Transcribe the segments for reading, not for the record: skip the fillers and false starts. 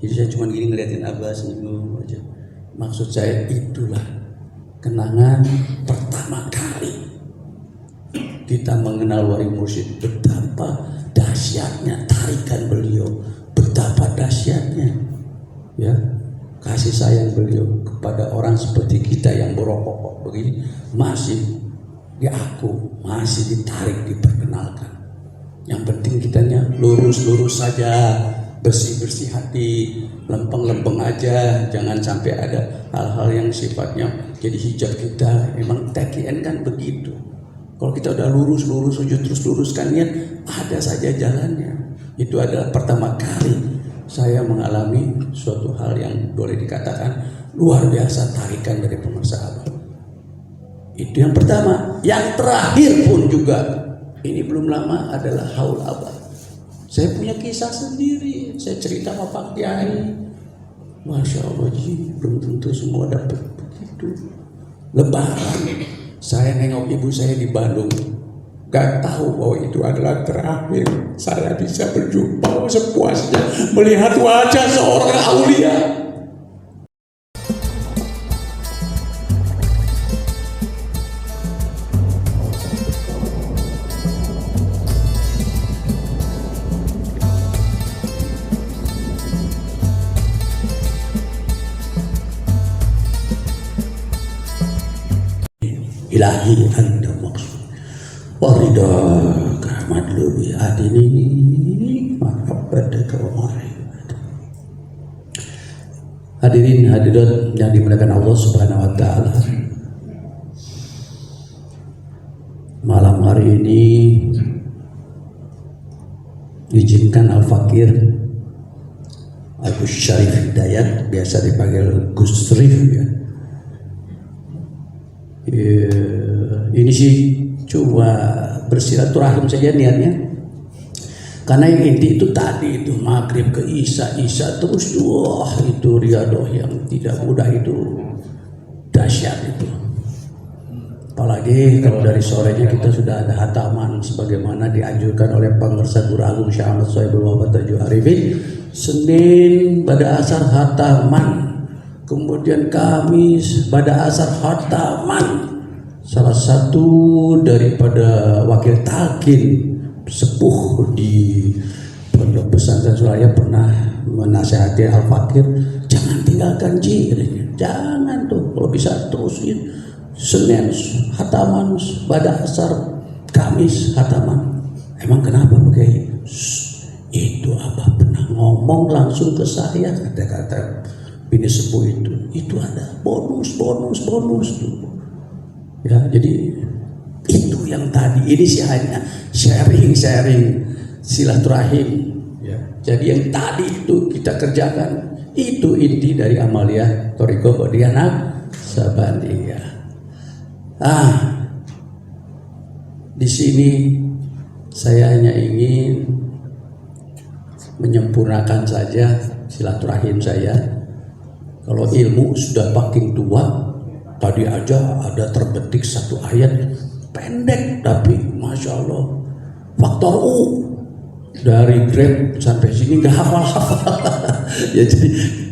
Jadi saya cuma gini ngeliatin Abah senyum aja. Maksud saya itulah kenangan pertama kali kita mengenal Wali Mursyid. Betapa dahsyatnya tarikan beliau, betapa dahsyatnya ya kasih sayang beliau kepada orang seperti kita yang berokok begini, masih masih ditarik, diperkenalkan. Yang penting kitanya lurus-lurus saja, bersih-bersih hati, lempeng-lempeng aja, jangan sampai ada hal-hal yang sifatnya jadi hijab kita. Emang TKN kan begitu. Kalau kita udah lurus-lurus, terus luruskan niat, ada saja jalannya. Itu adalah pertama kali saya mengalami suatu hal yang boleh dikatakan luar biasa, tarikan dari pemirsa Abah. Itu yang pertama. Yang terakhir pun juga, ini belum lama, adalah haul Abah. Saya punya kisah sendiri, saya cerita sama Pak Kiai. Masya Allah, belum tentu semua dapat begitu. Lebaran, saya nengok ibu saya di Bandung, gak tahu bahwa itu adalah terakhir saya bisa berjumpa sepuasnya melihat wajah seorang aulia. Ilahi anda maksud warida kahmad lubi adini mahabbataka wa ma'rifat. Hadirin hadirat yang dimuliakan Allah Subhanahu wa taala, malam hari ini izinkan Al-Fakir Agus Syarif Hidayat, biasa dipanggil Gus Rif ya. Ini sih cuma bersilaturahim saja niatnya, karena yang inti itu tadi itu maghrib ke isya terus itu riadoh yang tidak mudah, itu dahsyat itu. Apalagi kalau dari sorenya kita sudah ada hataman sebagaimana dianjurkan oleh Pengarsa Guru Agung Syekh Ahmad Sohibul Wahab Tajul Arifin. Senin pada asar hataman, kemudian Kamis pada asar hataman. Salah satu daripada wakil talqin sepuh di Pondok Pesantren Suraya pernah menasihati Al-Fakir, jangan tinggalkan jihadnya, jangan tuh, kalau bisa terusin. Senin hataman, pada asar, Kamis hataman. Emang kenapa Kiai? Itu Abah pernah ngomong langsung ke saya, kata-kata bini sepuh itu ada bonus tuh. Ya, jadi itu yang tadi, ini sih hanya sharing silaturahim ya. Jadi yang tadi itu kita kerjakan, itu inti dari amalia Thariqah Qadriyah Naqsabandiyah. Di sini saya hanya ingin menyempurnakan saja silaturahim saya. Kalau ilmu sudah makin tua, tadi aja ada terbetik satu ayat pendek, tapi Masya Allah faktor U dari grade sampai sini nggak hafal. Ya jadi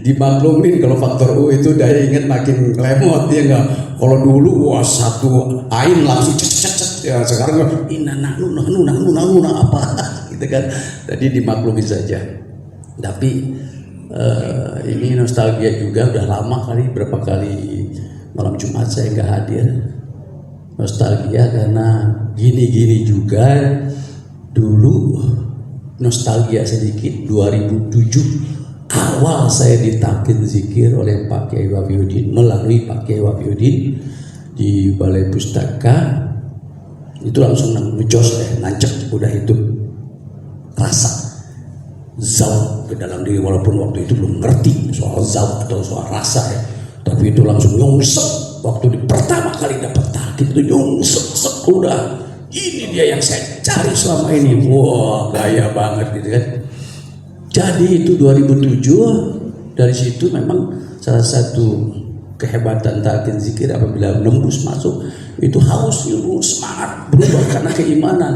dimaklumin kalau faktor U itu daya ingat makin lemot ya nggak. Kalau dulu satu ain langsung ya, sekarang nahnu apa gitu kan. Jadi dimaklumin saja. Tapi ini nostalgia juga, udah lama kali, berapa kali malam Jumat saya nggak hadir. Nostalgia karena gini-gini juga. Dulu nostalgia sedikit, 2007 awal saya ditalqin zikir oleh Pak Kiai Wafiuddin, melalui Pak Kiai Wafiuddin di Balai Pustaka. Itu langsung ngejos nancep, udah itu rasa zaut ke dalam diri, walaupun waktu itu belum ngerti soal zaut atau soal rasa ya. Tapi itu langsung nyungsep waktu pertama kali dapat talqin, itu nyungsep udah ini dia yang saya cari selama ini. Wah, gaya banget gitu kan. Jadi itu 2007, dari situ memang salah satu kehebatan talqin zikir apabila nembus masuk itu haus ilmu, semangat berubah karena keimanan.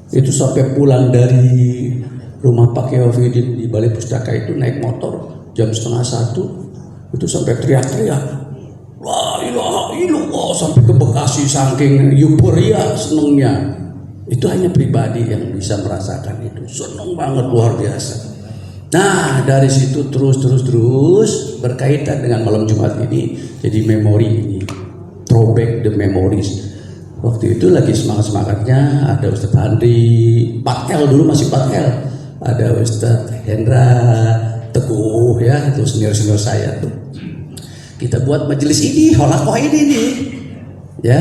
Itu sampai pulang dari rumah Pak Kiai Wafiuddin di Balai Pustaka itu naik motor jam setengah 1 itu sampai teriak-teriak, la ilaha illallah, sampai ke Bekasi saking euforia senengnya. Itu hanya pribadi yang bisa merasakan itu, seneng banget luar biasa. Nah dari situ terus berkaitan dengan malam Jumat ini jadi memori ini, throwback the memories. Waktu itu lagi semangatnya ada Ustadz Andri, 4L dulu masih 4L, ada Ustadz Hendra, Teguh ya, itu senior saya tuh. Kita buat majelis ini, holakoh ini nih, ya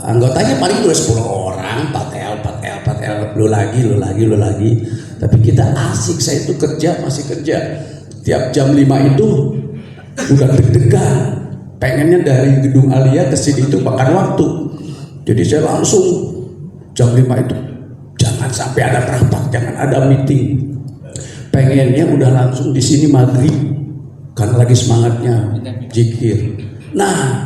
anggotanya paling udah 10 orang, 4L, lu lagi. Tapi kita asik, saya itu masih kerja. Tiap jam 5 itu udah deg-degan, pengennya dari gedung Alia ke sini itu makan waktu. Jadi saya langsung jam 5 itu jangan sampai ada rapat, jangan ada meeting. Pengennya udah langsung di sini maghrib karena lagi semangatnya zikir. Nah,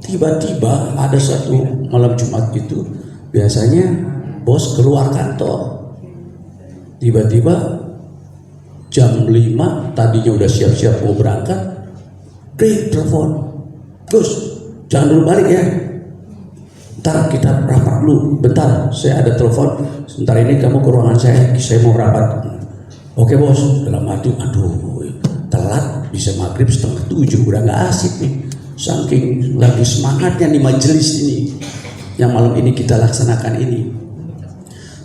tiba-tiba ada satu malam Jumat itu, biasanya bos keluar kantor. Tiba-tiba jam 5 tadinya udah siap-siap mau berangkat, telepon, Gus, jangan dulu balik ya, ntar kita rapat dulu, bentar saya ada telepon, sebentar ini kamu ke ruangan saya mau rapat. Oke bos, dalam hati, aduh telat, bisa maghrib 6:30, udah gak asik nih, saking lagi semangatnya nih majelis ini yang malam ini kita laksanakan ini.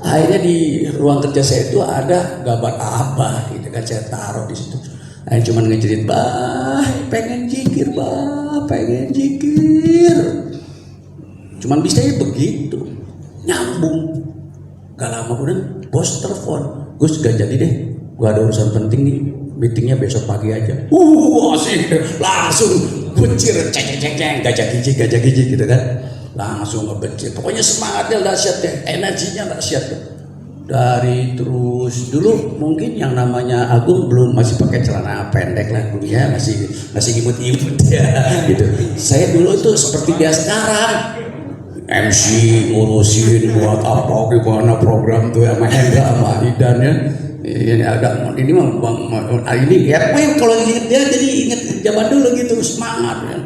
Akhirnya di ruang kerja saya itu ada gambar abah gitu kan, saya taruh di situ. Saya cuma ngejerit, bah pengen zikir, cuman bisa begitu, nyambung. Gak lama kemudian bos telepon, Gus gak jadi deh, gua ada urusan penting nih, meetingnya besok pagi aja. Asik, langsung becir, ceng, gajah gigi gitu kan, langsung ngebecir. Pokoknya semangatnya dahsyat deh, energinya dahsyat deh. Dari terus dulu mungkin yang namanya Agung masih pakai celana pendek lah dulu ya, masih imut-imut ya gitu. Saya dulu itu seperti dia sekarang, MC ngurusin buat apa gimana program tuh sama Hendra sama Idan ya. Ini ya kalau inget dia jadi inget zaman dulu gitu, semangat ya.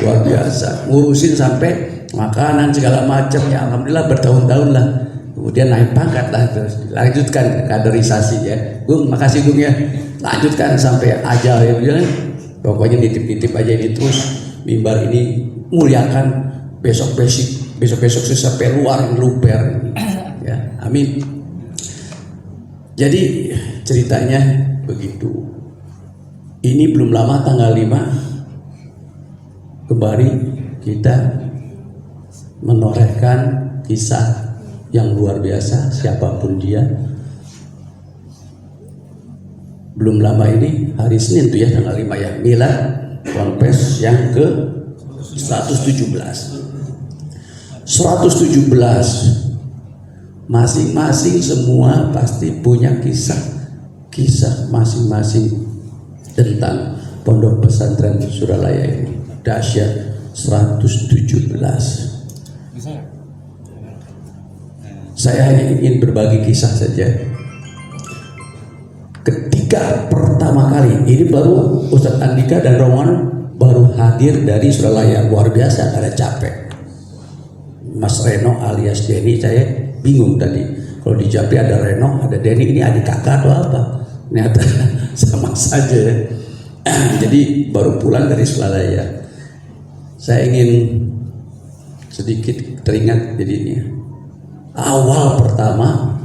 Luar biasa, ngurusin sampai makanan segala macam ya, alhamdulillah bertahun-tahun lah. Kemudian naik pangkat lah, terus lanjutkan kaderisasi ya. Gung, makasih Gung ya. Lanjutkan sampai ajal ya. Pokoknya nitip-nitip aja ini terus, mimbar ini muliakan, besok sih sampai luar luper ya. Amin. Jadi ceritanya begitu. Ini belum lama tanggal 5 kembali kita menorehkan kisah yang luar biasa, siapapun dia. Belum lama ini hari Senin tuh ya, tanggal 5 ya, Milad Ponpes yang ke 117. Masing-masing semua pasti punya kisah masing-masing tentang Pondok Pesantren Suralaya ini. Dahsyat 117. Saya hanya ingin berbagi kisah saja. Ketika pertama kali, ini baru Ustadz Andika dan Roman baru hadir dari Suralaya, luar biasa, ada capek. Mas Reno alias Denny, saya bingung tadi. Kalau di Japri ada Reno, ada Denny, ini adik kakak atau apa? Ternyata sama saja ya. Jadi baru pulang dari Suralaya. Saya ingin sedikit teringat jadinya. Awal pertama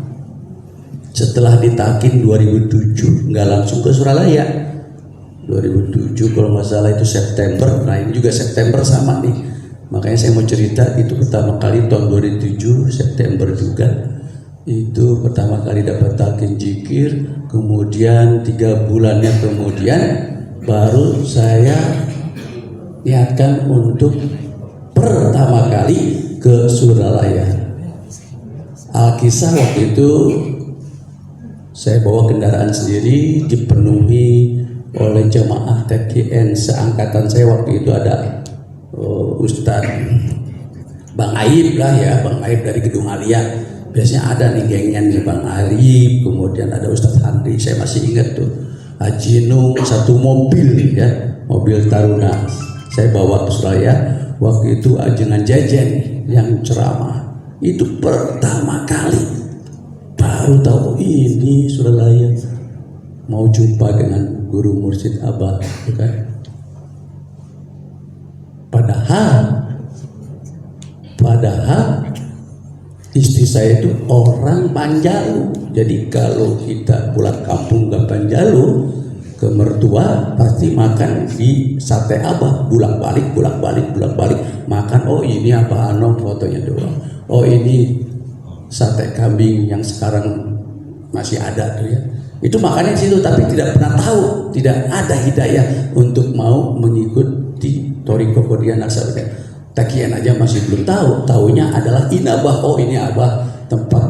setelah ditakin 2007, nggak langsung ke Suralaya. 2007 kalau nggak salah itu September. Nah ini juga September sama nih. Makanya saya mau cerita, itu pertama kali tahun 2007 September juga. Itu pertama kali dapat talqin zikir. Kemudian 3 bulannya kemudian baru saya niatkan untuk pertama kali ke Suralaya. Alkisah waktu itu saya bawa kendaraan sendiri, dipenuhi oleh jemaah TKN seangkatan saya waktu itu. Ada Ustadz Bang Aib lah ya, Bang Aib dari Gedung Alia, biasanya ada nih gengnya nih, Bang Arif, kemudian ada Ustadz Handri, saya masih ingat tuh, Haji Nung, satu mobil nih ya, mobil Taruna, saya bawa ke Surabaya. Waktu itu Ajengan Jejen yang ceramah, itu pertama kali baru tahu ini Surabaya mau jumpa dengan guru mursyid Abah, kan? Padahal istri saya itu orang Panjalu. Jadi kalau kita pulang kampung ke Panjalu, ke mertua pasti makan di sate Abah, bolak-balik makan. Oh ini apa fotonya doang. Oh ini sate kambing yang sekarang masih ada tuh ya. Itu makannya di situ, tapi tidak pernah tahu, tidak ada hidayah untuk mau mengikuti Thariqah Qadiriyah Naksabandiyah. Takian aja masih belum tahu, taunya adalah inabah. Oh ini Abah tempat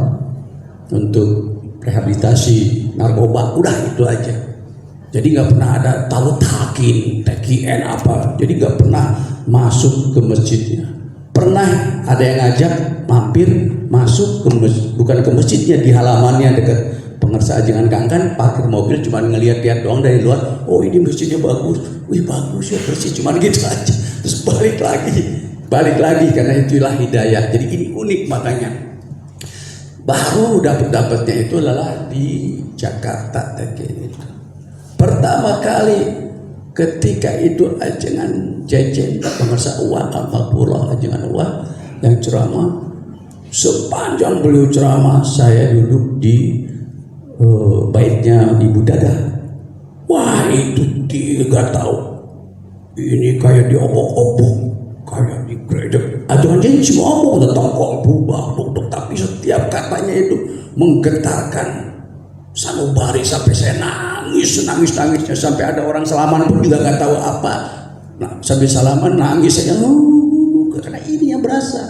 untuk rehabilitasi narkoba, udah itu aja. Jadi nggak pernah ada tahu takian apa. Jadi nggak pernah masuk ke masjidnya. Pernah ada yang ngajak mampir masuk ke bukan ke masjidnya, di halamannya dekat Pengersa Ajengan Kangkan, parkir mobil cuma ngelihat-lihat doang dari luar. Oh ini masjidnya bagus, wih bagus ya, bersih, cuma gitu aja. Terus balik lagi karena itulah hidayah. Jadi ini unik, makanya baru dapatnya itu adalah di Jakarta kayak itu. Pertama kali ketika itu Ajengan Jejen Pengersa Uang Al-Makpurah, Ajengan Uang yang ceramah, sepanjang beliau ceramah saya duduk di baitnya Ibu Dada. Wah itu tidak tahu, ini kayak diobok-obok, kayak digredek. Ajengan Jejen semua omong tentang kolbu, tapi setiap katanya itu menggetarkan sanubari sampai saya nangis-nangisnya, sampai ada orang salaman pun juga nggak tahu apa. Nah, sambil salaman nangis saya, karena ini yang berasa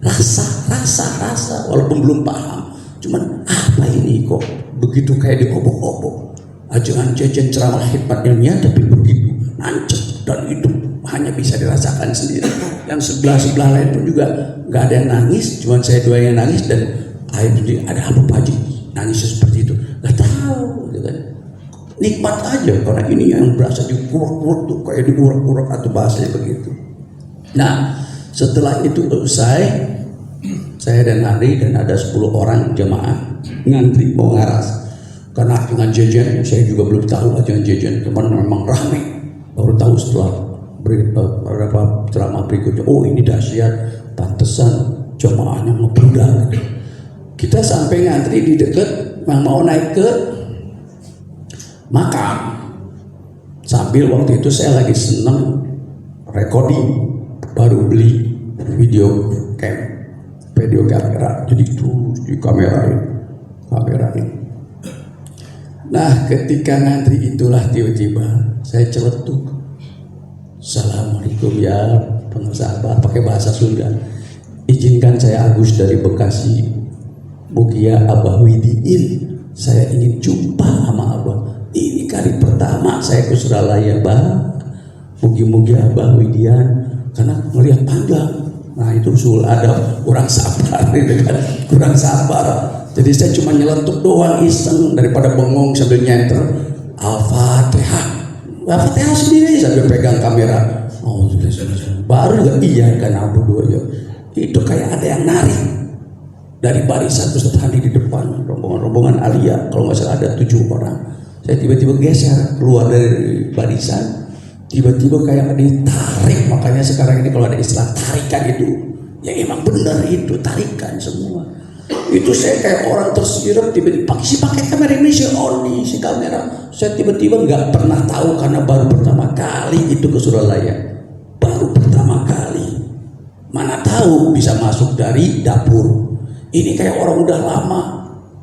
rasa, walaupun belum paham, cuman apa ini kok begitu kayak diobok-obok. Ajengan Jejen ceramah hikmat ilmiah tapi begitu nancep, dan itu hanya bisa dirasakan sendiri. Yang sebelah lain pun juga nggak ada yang nangis, cuman saya dua yang nangis. Dan akhirnya ada apa Pak Haji nangisnya seperti itu, nggak tahu gitu kan. Nikmat aja, karena ini yang berasa diurak-urak tuh, kayak diurak-urak atau bahasanya begitu. Nah setelah itu selesai, saya dan Andri dan ada 10 orang jemaah ngantri mau ngaras. Karena Ajengan Jejen saya juga belum tahu Ajengan Jejen, cuman memang ramai. Baru tahu setelah beberapa ceramah berikutnya, oh ini dahsyat, pantesan jemaahnya ngebludak. Kita sampai ngantri di dekat yang mau naik ke makam. Sambil waktu itu saya lagi seneng recording, baru beli video kamera, jadi terus di kamerain. Nah ketika ngantri itulah tiba-tiba saya celetuk, Assalamualaikum ya Pengersa Abah, pakai bahasa Sunda. Izinkan saya Agus dari Bekasi, Mugia Abah Widiin, saya ingin jumpa sama Abah. Ini kali pertama saya ke Suralaya, Bang. Mugi-mugi Abah Widian, karena melihat panjang. Nah itu usul ada kurang sabar, kurang sabar. Jadi saya cuma nyelentuk doang iseng, daripada bengong sambil nyenter Al-Fatihah sendiri sambil pegang kamera. Oh sudah. Baru juga iya kan Abu dua aja. Itu kayak ada yang narik dari barisan, terus tadi di depan rombongan Alia, kalau nggak salah ada 7 orang. Saya tiba-tiba geser keluar dari barisan, tiba-tiba kayak ditarik. Makanya sekarang ini kalau ada istilah tarikan itu, ya emang benar itu tarikan semua. Itu saya kayak orang tersirat, tiba-tiba pakai kamera ini si kamera. Saya tiba-tiba nggak pernah tahu, karena baru pertama kali itu ke Suralaya, baru pertama kali. Mana tahu bisa masuk dari dapur. Ini kayak orang udah lama,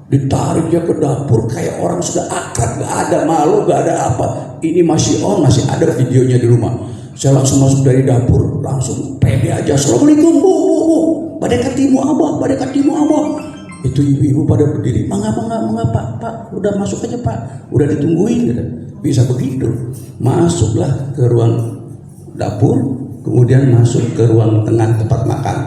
ditariknya ke dapur kayak orang sudah akrab, gak ada malu, gak ada apa. Ini masih masih ada videonya di rumah. Saya langsung masuk dari dapur, langsung pede aja, Assalamualaikum bu, pada katimu Abah. Itu ibu-ibu pada berdiri, mangga pak, udah masuk aja pak, udah ditungguin gitu. Bisa begitu. Masuklah ke ruang dapur, kemudian masuk ke ruang tengah tempat makan.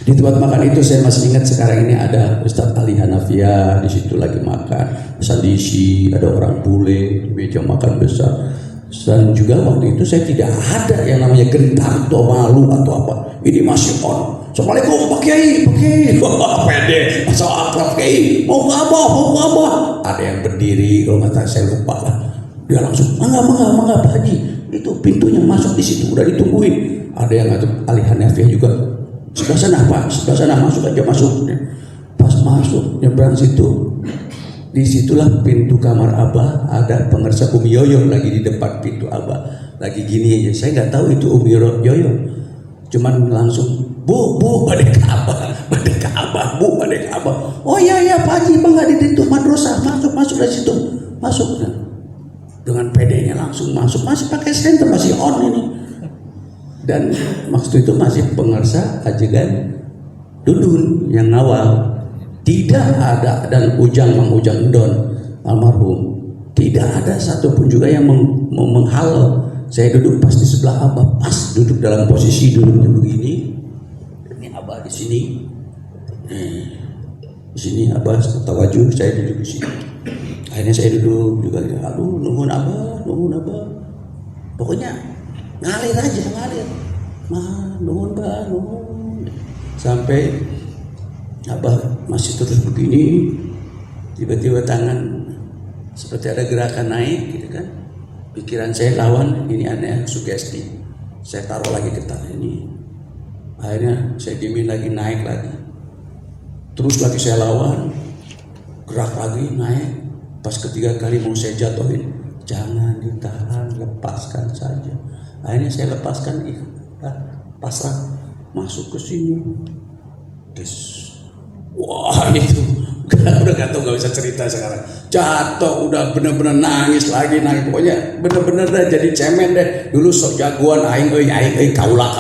Di tempat makan itu saya masih ingat sekarang ini ada Ustadz Ali Hanafia di situ lagi makan, sandisi, ada orang bule, meja makan besar. Dan juga waktu itu saya tidak ada yang namanya gentar atau malu atau apa. Ini masih on. Assalamualaikum Pak Kiai, Pak Kiai. Wah, pede, masa akrab Kiai. Mau ke apa? Mau ke apa? Ada yang berdiri, kalau nggak tahu saya lupa lah. Dia langsung, mangga Pak Haji. Itu pintunya masuk di situ, udah ditungguin. Ada yang ngatur Ali Hanafia juga. Sebelah sana Pak, sebelah sana masuk aja masuk. Pas masuk nyebrang situ, disitulah pintu kamar Abah, ada pengersa Umi Yoyo lagi di depan pintu Abah, lagi gini aja. Saya nggak tahu itu Umi Yoyo, cuman langsung bu badai ke Abah, bu badai ke Abah. Oh iya Pak Haji, Bang nggak di situ madrasah, masuk dari situ, masuk. Dengan pedenya langsung masuk, masih pakai senter, masih on ini. Dan waktu itu masih pengersa ajegan Dudun yang ngawal. Tidak ada, dan Mang Ujang Don almarhum, tidak ada satupun juga yang menghalau. Saya duduk pas di sebelah Abah, pas duduk dalam posisi duduknya begini. Ini Abah di sini, di sini Abah tawajuh, saya duduk di sini. Akhirnya saya duduk juga, aduh nuhun Abah. Pokoknya ngalir aja, nuhun Bah, nuhun. Sampai Abah masih terus begini, tiba-tiba tangan seperti ada gerakan naik gitu kan. Pikiran saya lawan, ini aneh, sugesti. Saya taruh lagi ke tangan ini. Akhirnya saya diemin lagi, naik lagi. Terus lagi saya lawan, gerak lagi, naik. Pas ketiga kali mau saya jatuhin, jangan ditahan, lepaskan saja. Akhirnya saya lepaskan, pasrah, masuk ke sini. Wah itu udah nggak bisa cerita sekarang. Jatuh udah bener-bener nangis lagi, pokoknya bener-bener dah jadi cemen deh. Dulu sok jagoan aing kaula.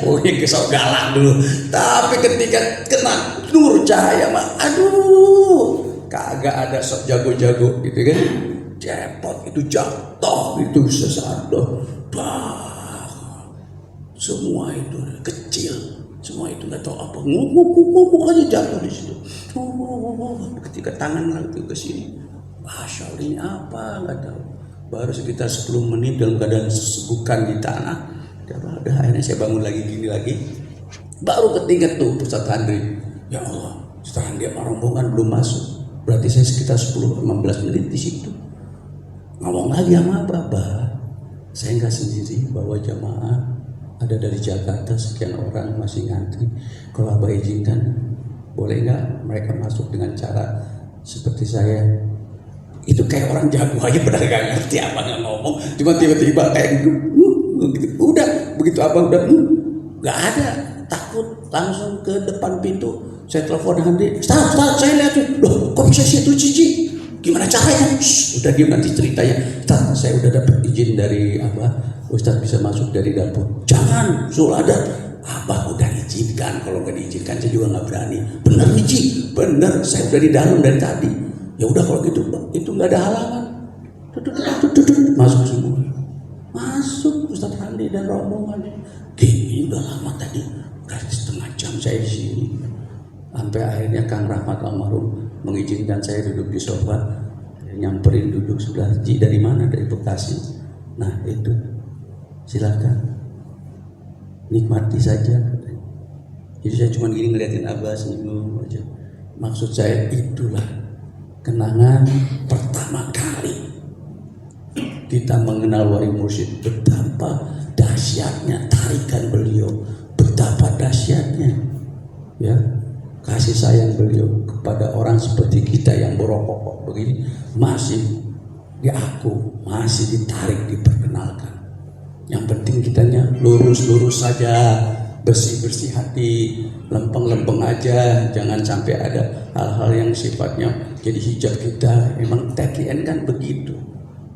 Pokoknya sok galak dulu. Tapi ketika kena nur cahaya mah, aduh, kagak ada sok jago-jago gitu kan. Cepot itu jatuh itu sesaat semua itu kecil. Semua itu nggak tahu apa, ngomong aja jatuh di situ. Ketika tangan lagi ke sini, Masya Allah ini apa nggak tahu. Baru sekitar 10 menit dalam keadaan sesegukan di tanah. Udah akhirnya saya bangun lagi gini lagi. Baru keinget tuh Ustaz Andri. Ya Allah, Ustaz Andri sama rombongan belum masuk. Berarti saya sekitar 10-15 menit di situ. Ngomong lagi sama Abah. Saya nggak sendiri, bawa jamaah. Ada dari Jakarta sekian orang masih ngantri. Kalau Abah izinkan, boleh nggak mereka masuk dengan cara seperti saya? Itu kayak orang jago aja, benar nggak ngerti apa nggak ngomong. Cuma tiba-tiba kayak gitu. Udah begitu Abah udah nggak ada, takut langsung ke depan pintu. Saya telepon Handi, Ustaz, saya lihat tuh, loh kok bisa situ cici? Gimana caranya? Udah diam nanti ceritanya. Ustaz, saya udah dapat izin dari Abah. Ustaz bisa masuk dari dapur. Jangan, Sulada. Abah udah izinkan. Kalau nggak diizinkan saya juga nggak berani. Bener nih Ci, bener. Saya udah di dalam dari tadi. Ya udah kalau gitu, itu nggak ada halangan. Masuk semua. Masuk Ustaz Handi dan rombongannya. Gini udah lama tadi. Udah setengah jam saya di sini. Sampai akhirnya Kang Rahmat almarhum mengizinkan saya duduk di sofa. Nyamperin duduk sebelah Ci, dari mana? Dari Bekasi. Nah itu, silakan nikmati saja. Jadi saya cuma gini ngeliatin Abah senyum aja. Maksud saya itulah kenangan pertama kali kita mengenal Wali Mursyid. Betapa dahsyatnya tarikan beliau, betapa dahsyatnya ya kasih sayang beliau kepada orang seperti kita yang berokok begini, masih diaku, masih ditarik, diperkenalkan. Yang penting kitanya lurus-lurus saja, bersih-bersih hati, lempeng-lempeng aja, jangan sampai ada hal-hal yang sifatnya jadi hijab kita. Emang TKN kan begitu.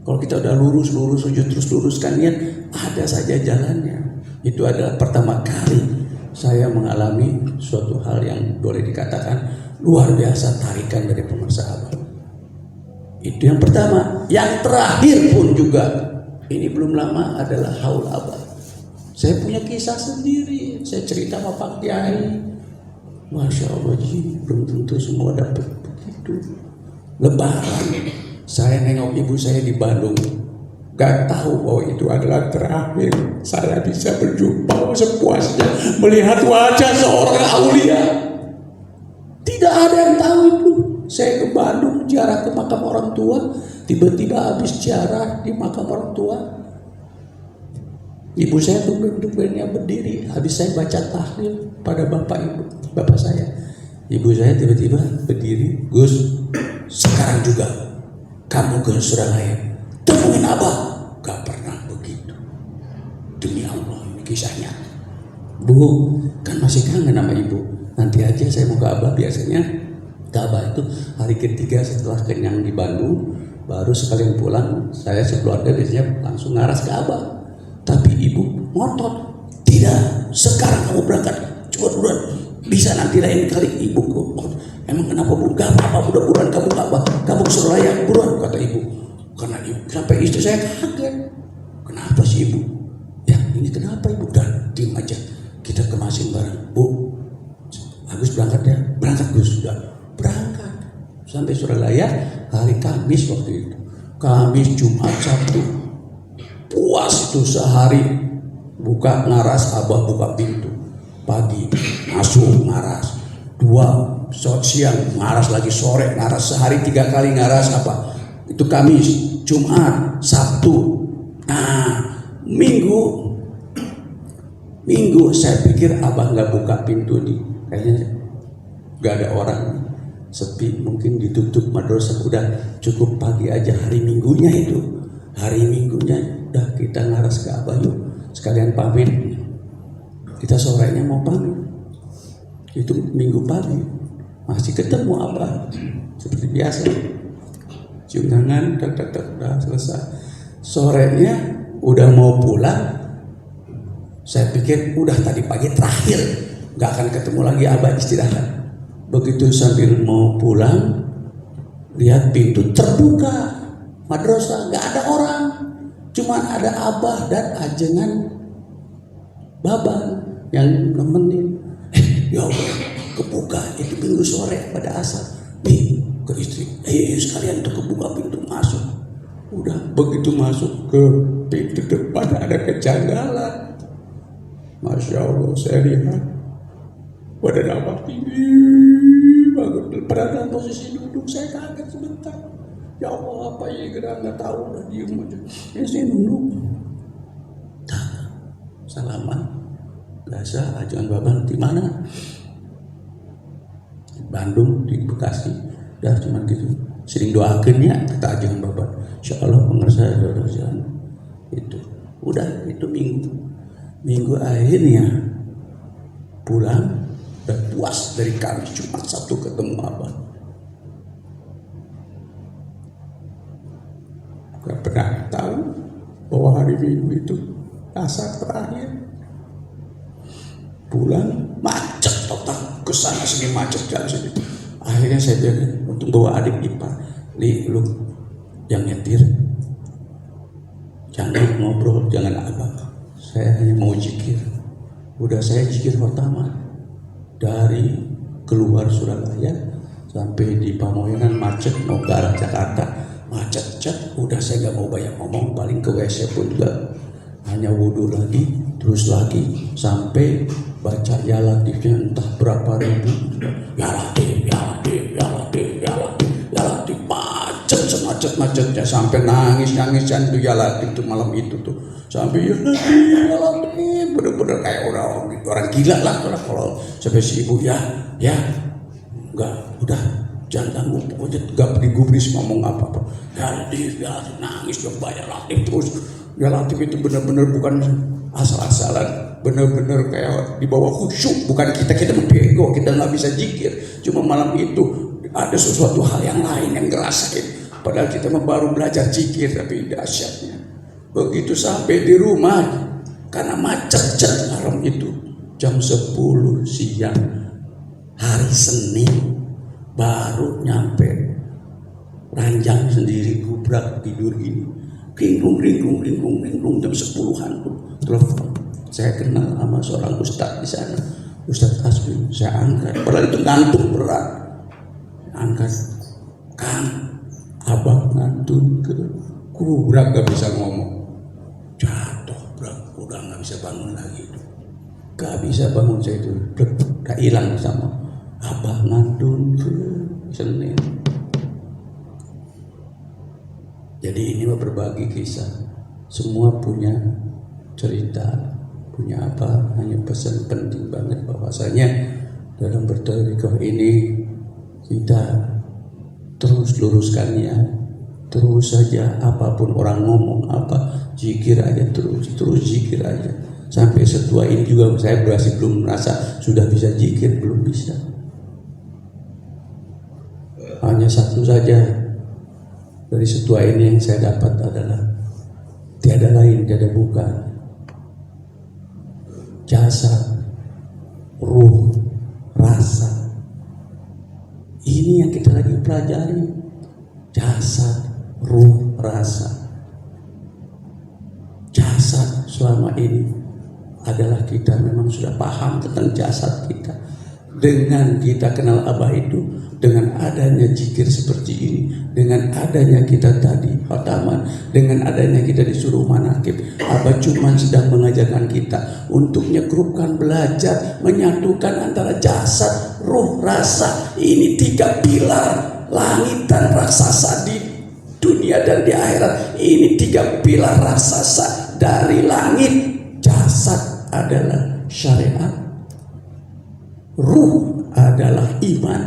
Kalau kita udah lurus-lurus, terus luruskan niat, ada saja jalannya. Itu adalah pertama kali saya mengalami suatu hal yang boleh dikatakan luar biasa, tarikan dari pemirsa Abah. Itu yang pertama. Yang terakhir pun juga ini belum lama adalah haul Abah. Saya punya kisah sendiri, saya cerita sama Pak Kiai. Masya Allah, belum tentu semua dapat begitu. Lebaran, saya nengok ibu saya di Bandung, gak tahu bahwa itu adalah terakhir saya bisa berjumpa sepuasnya melihat wajah seorang aulia. Tidak ada yang tahu itu. Saya ke Bandung ziarah ke makam orang tua, tiba-tiba habis ziarah di makam orang tua, ibu saya tumben-tumbennya berdiri. Habis saya baca tahlil pada bapak saya, ibu saya tiba-tiba berdiri. Gus, sekarang juga kamu ke Surabaya temuin Abah. Gak pernah begitu, demi Allah, ini kisahnya. Bu, kan masih kangen sama ibu. Nanti aja saya mau ke Abah. Biasanya ke Abah itu hari ketiga setelah kenyang di Bandung, baru sekalian pulang saya sekeluarga biasanya langsung ngaras ke Abah. Tapi ibu ngotot, tidak, sekarang kamu berangkat, coba buruan, bisa nanti lain kali. Ibu kok, emang kenapa bu? Gak apa-apa, buruan kamu ke Abah, kamu ke Surabaya, buruan, kata ibu. Karena ibu, sampai istri saya kaget, kenapa sih ibu? Ya ini kenapa ibu? Dan tim aja, kita kemasin bareng. Bu, Agus berangkat ya? Berangkat Gus, sudah berangkat. Sampai Surabaya hari Kamis waktu itu, Kamis, Jumat, Sabtu. Puas itu sehari, buka ngaras, Abah buka pintu. Pagi masuk ngaras, 2 siang ngaras lagi, sore ngaras, sehari 3 kali ngaras. Apa itu? Kamis, Jumat, Sabtu. Nah, Minggu saya pikir Abah nggak buka pintu nih, kayaknya nggak ada orang, sepi, mungkin ditutup madrasah. Udah cukup pagi aja, hari Minggunya itu. Hari Minggunya udah kita ngaras ke Abah, yuk sekalian pamit. Kita sorenya mau pamit. Itu Minggu pagi masih ketemu Abah seperti biasa, cium tangan, udah selesai. Sorenya udah mau pulang. Saya pikir udah tadi pagi terakhir, nggak akan ketemu lagi Abah, istirahat. Begitu sambil mau pulang, lihat pintu terbuka madrasah, nggak ada orang, cuma ada Abah dan ajengan Baban yang nemenin. Ya Allah, kebuka itu Minggu sore pada asar. Nih ke istri, sekalian tuh kebuka pintu masuk. Udah begitu masuk ke pintu depan ada kejanggalan. Masya Allah, saya lihat badan Abah tinggi banget, pada dalam posisi duduk. Saya kaget sebentar. Ya Allah, apa ini gerak, nggak tahu, udah diem aja. Ya saya duduk, salaman, biasa ajuan Baban di mana? Di Bandung, di Bekasi, dah cuma gitu. Sering doakan ya, kata ajuan Baban. Insya Allah pengersa jalan itu. Udah itu Minggu akhirnya pulang dan puas dari Kamis, Jumat, Sabtu ketemu Abah. Gak pernah tahu bahwa hari Minggu itu asar terakhir. Pulang macet total, kesana sini macet, jalan sini. Akhirnya saya bilang untuk bawa adik ipar, lu yang nyetir, jangan ngobrol, jangan apa. Saya hanya mau zikir. Udah saya zikir pertama dari keluar Surabaya sampai di Pamoyanan macet, mau ke arah Jakarta macet. Udah saya gak mau banyak ngomong, paling ke WC pun juga hanya wudhu lagi, terus lagi sampai baca ya latifnya entah berapa ribu. Ya latif, macet semacet-macetnya sampai nangis-nangisan tuh ya latif tuh malam itu tuh. Sampai ya latif, bener-bener kayak orang gila lah kalau sampai si ibu ya enggak, udah jangan ganggu, pokoknya gak digubris ngomong apa-apa. Ya latif, nangis coba ya latif terus. Ya latif itu benar-benar bukan asal-asalan, benar-benar kayak di bawah khusyuk. Bukan kita bego, kita nggak bisa zikir. Cuma malam itu ada sesuatu hal yang lain yang ngerasain. Padahal kita baru belajar zikir, tapi dahsyatnya. Begitu sampai di rumah, karena macet malam itu, jam 10 siang hari Senin baru nyampe ranjang sendiri, gubrak tidur gini. Ringkung jam 10-an tuh telepon. Saya kenal sama seorang ustadz di sana, Ustadz Asmi. Saya angkat, padahal itu ngantuk berat. Angkat, Kang, abang ngantuk, kurang gak bisa ngomong. Jatuh, udah gak bisa bangun lagi. Gak bisa bangun saya itu, udah hilang sama abah ngantun Senin. Jadi ini berbagi kisah, semua punya cerita, punya apa, hanya pesan penting banget bahwasanya dalam bertarekah ini kita terus luruskannya, terus saja apapun orang ngomong apa, zikir aja terus zikir aja. Sampai setua ini juga saya masih belum merasa sudah bisa zikir, belum bisa. Hanya satu saja dari setua ini yang saya dapat adalah tiada lain, tiada bukan, jasad, ruh, rasa. Ini yang kita lagi pelajari, jasad, ruh, rasa. Jasad selama ini adalah kita memang sudah paham tentang jasad kita. Dengan kita kenal Abah itu, dengan adanya zikir seperti ini, dengan adanya kita tadi khataman, dengan adanya kita disuruh manakib, Abah cuma sedang mengajarkan kita untuk nyekrupkan, belajar, menyatukan antara jasad, ruh, rasa. Ini 3 pilar langit dan raksasa di dunia dan di akhirat. Ini 3 pilar raksasa dari langit. Jasad adalah syariat, ruh adalah iman,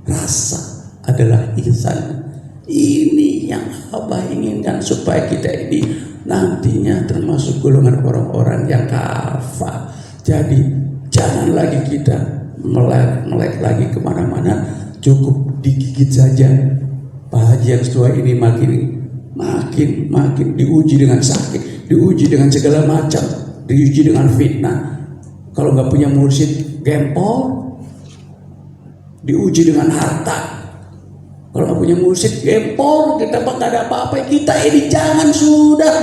rasa adalah ihsan. Ini yang Abah inginkan supaya kita ini nantinya termasuk golongan orang-orang yang kafah. Jadi jangan lagi kita melek lagi kemana-mana, cukup digigit saja. Pak Haji yang setua ini makin diuji dengan sakit, diuji dengan segala macam, diuji dengan fitnah. Kalau nggak punya mursyid gempol, diuji dengan harta. Kalau nggak punya mursyid gempol, kita nggak ada apa-apa. Kita ini jangan, sudah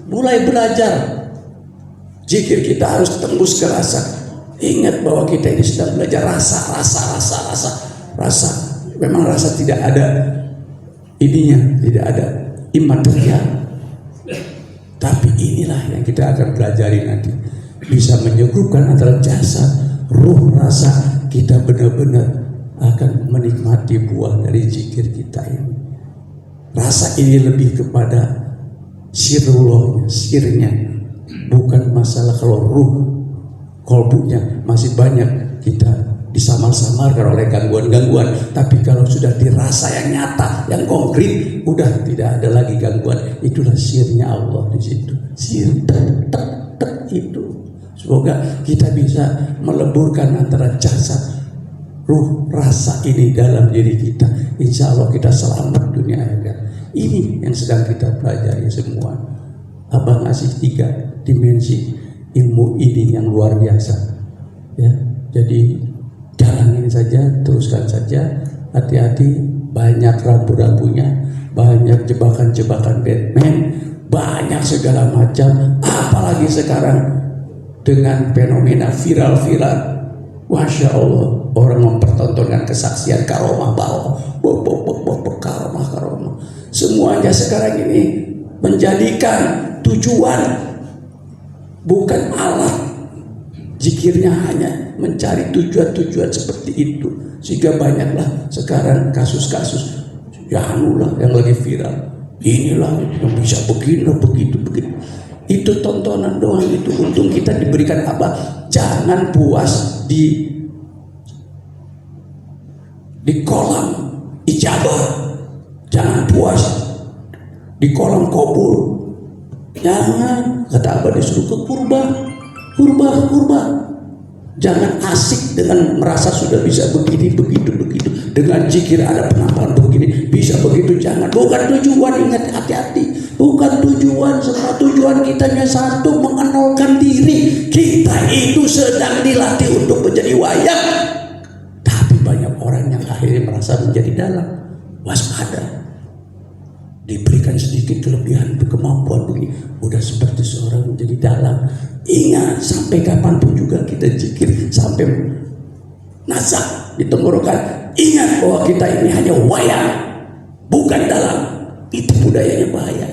mulai belajar zikir, kita harus tembus ke rasa. Ingat bahwa kita ini sedang belajar rasa. Memang rasa tidak ada ininya, tidak ada imaterial. Tapi inilah yang kita akan pelajari nanti, bisa menyuguhkan antara jasad, ruh, rasa. Kita benar-benar akan menikmati buah dari zikir kita ini. Rasa ini lebih kepada sirullah, sirnya, bukan masalah. Kalau ruh, kolbunya masih banyak kita disamar-samarkan oleh gangguan-gangguan. Tapi kalau sudah dirasa yang nyata, yang konkret, udah tidak ada lagi gangguan. Itulah sirnya Allah di situ. Sir itu. Semoga kita bisa meleburkan antara jasad, ruh, rasa ini dalam diri kita. Insya Allah kita selamat dunia akhirat. Ini yang sedang kita pelajari semua. Abah ngasih 3 dimensi ilmu ini yang luar biasa. Ya, jadi jalanin saja, teruskan saja. Hati-hati, banyak rambu-rambunya, banyak jebakan-jebakan Batman, banyak segala macam. Apalagi sekarang dengan fenomena viral-viral, Masya Allah, orang mempertontonkan kesaksian karomah bawah, karomah. Semuanya sekarang ini menjadikan tujuan, bukan alat. Zikirnya hanya mencari tujuan-tujuan seperti itu. Sehingga banyaklah sekarang kasus-kasus yang lagi viral. Inilah yang bisa begini, begitu. Itu tontonan doang itu. Untung kita diberikan apa? Jangan puas di kolam ijabah. Jangan puas di kolam kabul. Jangan, kata Abah disuruh ke kurba. Jangan asik dengan merasa sudah bisa begini, begitu. Dengan zikir ada penampakan begini, bisa begitu. Jangan, bukan tujuan. Ingat, hati-hati. Bukan tujuan. Semua tujuan kita hanya satu, mengenalkan diri. Kita itu sedang dilatih untuk menjadi wayang. Tapi banyak orang yang akhirnya merasa menjadi dalang. Waspada. Diberikan diberikan sedikit kelebihan kemampuan begini, udah seperti seorang menjadi dalang. Ingat, sampai kapanpun juga kita zikir sampai nazak di tenggorokan, ingat bahwa kita ini hanya wayang, bukan dalang. Itu budayanya bahaya.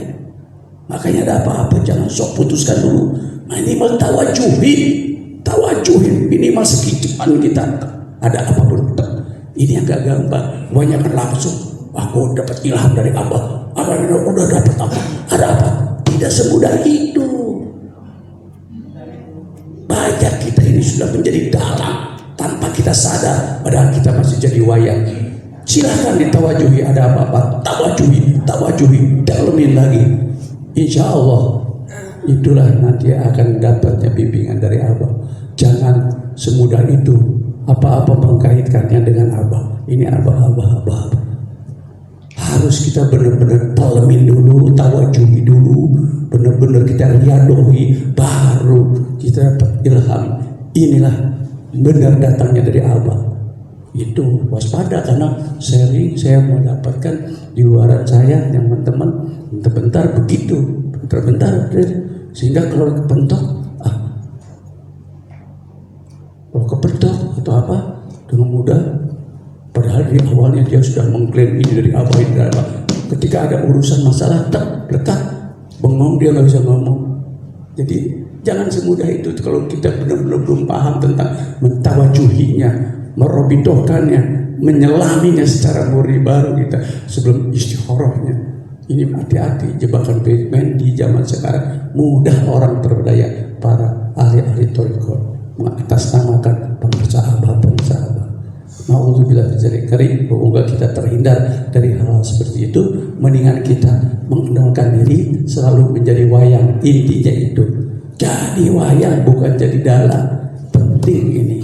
Makanya ada apa-apa jangan sok putuskan dulu, minimal tawajuhin minimal sekitaran kita. Ada apa pun, ini agak gampang. Banyak kan langsung, aku dapat ilham dari Allah. Udah dapat apa? Ada apa? Tidak semudah itu. Banyak kita ini sudah menjadi dalang tanpa kita sadar, padahal kita masih jadi wayang. Silahkan ditawajuhi, ada apa-apa, tawajuhi, dalemin lagi. Insya Allah itulah nanti akan dapatnya bimbingan dari Abah. Jangan semudah itu apa-apa mengkaitkannya dengan Abah. Ini Abah. Harus kita benar-benar palemin dulu, tawajuhi dulu, benar-benar kita riadohi, baru kita dapat ilham. Inilah benar datangnya dari Abah. Itu waspada, karena sering saya mau dapatkan di luaran saya yang teman-teman bentar begitu, bentar sehingga kalau kepentok atau apa dengan mudah, padahal di awalnya dia sudah mengklaim ini dari Abah, ini dari Abah. Ketika ada urusan masalah lekat bengong, dia nggak bisa ngomong. Jadi jangan semudah itu. Kalau kita benar-benar belum paham tentang mentawajuhinya, merobidohkannya, menyelaminya secara murni, baru kita sebelum istikharahnya. Ini hati-hati, jebakan Batman di zaman sekarang mudah orang terpedaya. Para ahli-ahli thariqah mengatasnamakan pensahabat. Nauzubillah min dzalik. Semoga kita terhindar dari hal seperti itu. Mendingan kita mengenalkan diri, selalu menjadi wayang. Intinya itu, jadi wayang bukan jadi dalang. Penting ini.